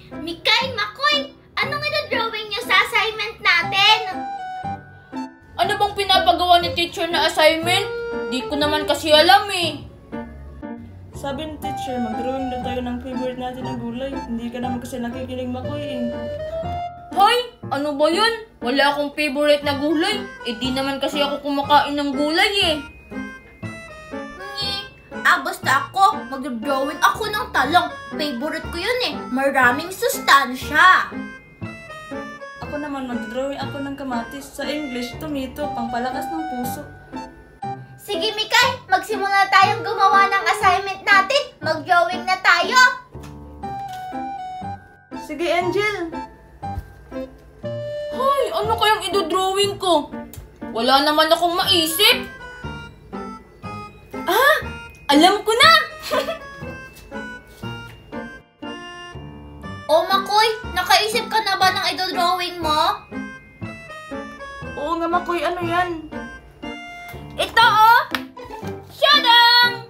Mikay, Makoy, anong ina-drawing niyo sa assignment natin? Ano bang pinapagawa ni teacher na assignment? Di ko naman kasi alam eh. Sabi ni teacher, mag-drawing na tayo ng favorite natin na gulay. Hindi ka naman kasi nakikinig, Makoy eh. Hoy! Ano ba yun? Wala akong favorite na gulay. Eh di naman kasi ako kumakain ng gulay eh. Basta ako, mag-drawing ako ng talong. Favorite ko yun eh. Maraming sustansya. Ako naman, mag-drawing ako ng kamatis. Sa English, tomato, pangpalakas ng puso. Sige, Mikay, magsimula tayong gumawa ng assignment natin. Mag-drawing na tayo. Sige, Angel. Hoy! Ano kayang idodrawing ko? Wala naman akong maisip. Alam ko na! O Makoy, nakaisip ka na ba ng idodrawing mo? Oo nga, Makoy, ano yan? Ito oh! Shadang!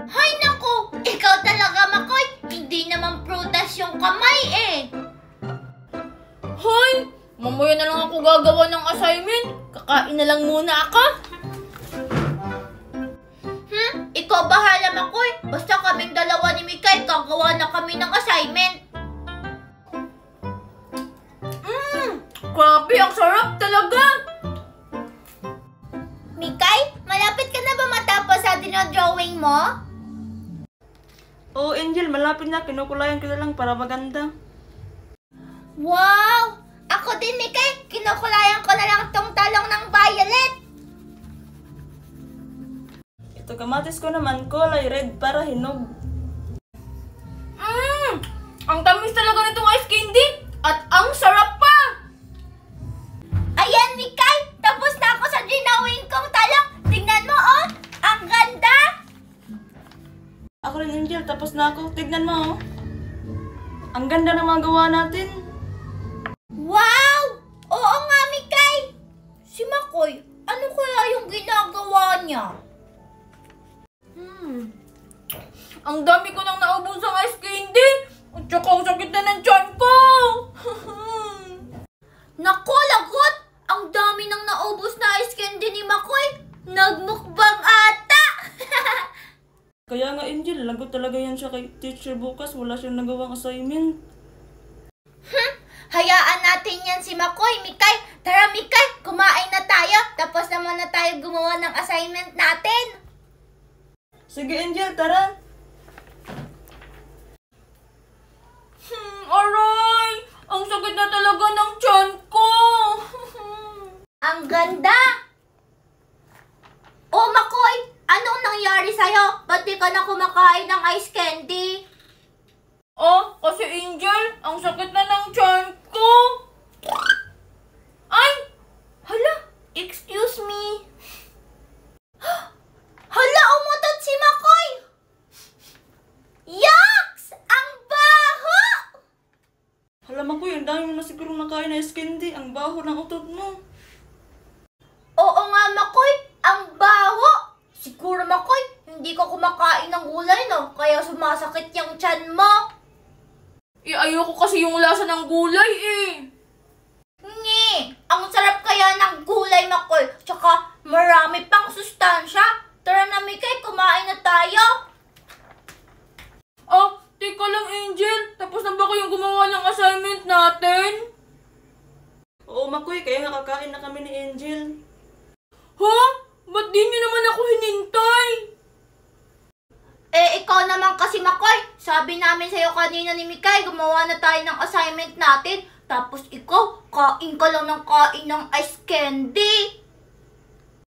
Hay naku, ikaw talaga Makoy. Hindi naman prutas yung kamay eh. Hoy! Mamaya na lang ako gagawa ng assignment. Kakain na lang muna ako. Ikaw bahala Makoy. Basta kaming dalawa ni Mikay, gagawa na kami ng assignment. Grabe, ang sarap talaga! Mikay, malapit ka na ba matapos sa dinodrawing mo? Oo, Angel, malapit na. Kinukulayan ko na lang para maganda. Wow! Ako din Mikay, kinukulayan ko na lang tong talong ng violet. Ito kamatis ko naman, kulay red para hinog. Ang tamis talaga nitong ice candy! At ang sarap pa! Ayan Mikay, tapos na ako sa drawing kong talong. Tingnan mo oh, ang ganda! Ako rin, Angel, tapos na ako. Tignan mo, oh. Ang ganda ng mga gawa natin. Wow! Oo nga Mikay! Si Makoy, ano kaya yung ginagawa niya? Ang dami ko nang naubos ng ice candy! At saka ang sakit na ng tiyan ko! Naku, lagot! Ang dami nang naubos na ice candy ni Makoy. Nagmukbang ata! Kaya nga, Angel, lagot talaga yan siya kay teacher bukas. Wala siyang nagawang assignment. Hayaan natin yan si Makoy, Mikay. Tara Mikay, kumain na tayo. Tapos naman na tayo gumawa ng assignment natin. Sige, Angel, tara. Aray! Ang sakit na talaga ng tiyan ko! Ang ganda! Oh Makoy, anong nangyari sa'yo? Ba't di ka na kumakain ng ice candy? Oh, kasi Angel, ang sakit na ng tiyan ko! Ay! Hala! Excuse me! Hala, umutot si Makoy! Yucks! Ang baho! Hala, Makoy, ang dami mo na siguro nakain na ice candy. Ang baho ng utot mo. Oo nga, Makoy. Ang baho. Siguro, Makoy, hindi ka kumakain ng gulay, no? Kaya sumasakit yung tiyan mo. Ayoko kasi yung lasa ng gulay eh. Ngi! Ang sarap kaya ng gulay, Makoy. Tsaka, marami pang sustansya. Tara na, Mikay, kumain na tayo. Teka lang Angel. Tapos na ba kayong gumawa ng assignment natin? Oo, Makoy, kaya nga kakain na kami ni Angel. Ha? Ba't di niyo naman ako hinintay? Ikaw naman kasi, Makoy. Sabi namin sa'yo kanina ni Mikay, gumawa na tayo ng assignment natin. Tapos ikaw, kain ka lang ng kain ng ice candy.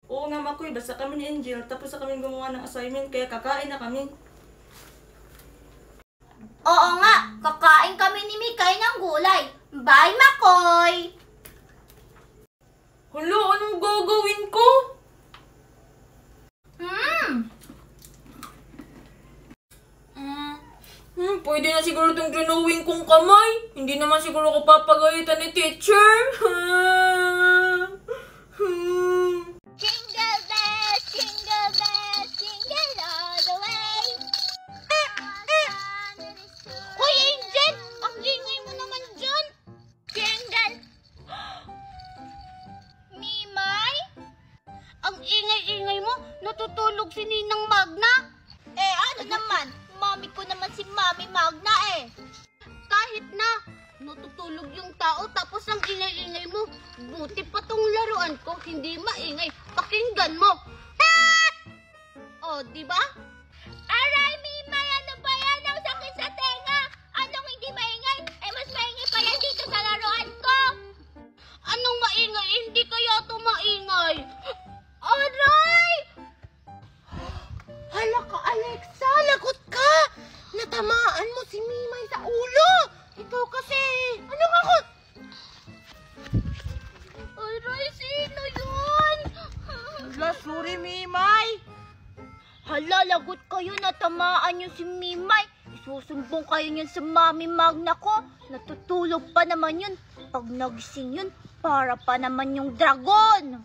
Oo nga, Makoy, basta kami ni Angel. Tapos na kami gumawa ng assignment, kaya kakain na kami. Oo nga, kakain kami ni Mikay ng gulay. Bye, Makoy! Hala, anong gagawin ko? Pwede na siguro itong drawing kong kamay. Hindi naman siguro ko papagalitan ni teacher. Jingle bells, jingle all the way. natutulog yung tao tapos ang ingay-ingay mo. Buti pa tong laruan ko, hindi maingay. Pakinggan mo. O, di ba? Aray, Mimay, ano ba yan? Ang sakit sa tenga. Anong hindi maingay? Mas maingay pa yan dito sa laruan ko. Anong maingay? Hindi kaya ito maingay. Aray! Hala ka, Alexa! Lagot ka! Natamaan mo si Mimay sa ulo! Ikaw kasi! Anong ako? Aray, sino yun? Hala, sorry, Mimay! Hala, lagot kayo, natamaan yung si Mimay. Isusumbong kayo niyan sa Mami Magna ko. Natutulog pa naman yun. Pag nagising yun, para pa naman yung dragon.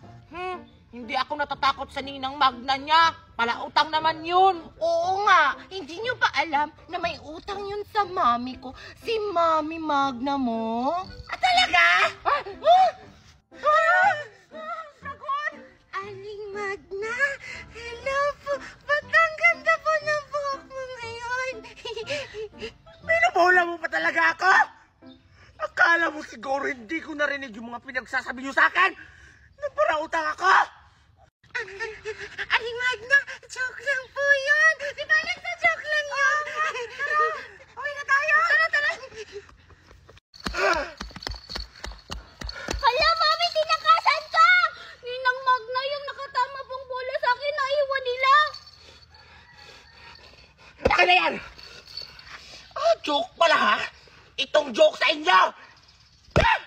Hindi ako natatakot sa ninang Magna niya. Palautang naman yun. Oo nga, hindi niyo ba alam na may utang yun sa mami ko? Si Mami Magna mo? Talaga? Dragon! Aling Magna, hello po. Ba't ang ganda po ng buhok mo ngayon? Pinubola mo pa talaga ako? Akala mo siguro hindi ko narinig yung mga pinagsasabi niyo sa akin? Nagparautang ako? Aling Magna, joke lang po yun. Di ba nagsa-joke lang yun? Tara, uwi na tayo. Tara. Hala, Mami, tinakasan ka! Ninang Magna yung nakatama pong bola sa akin, naiwan nila. Akin na yan! Joke pala ha? Itong joke sa inyo! Ah!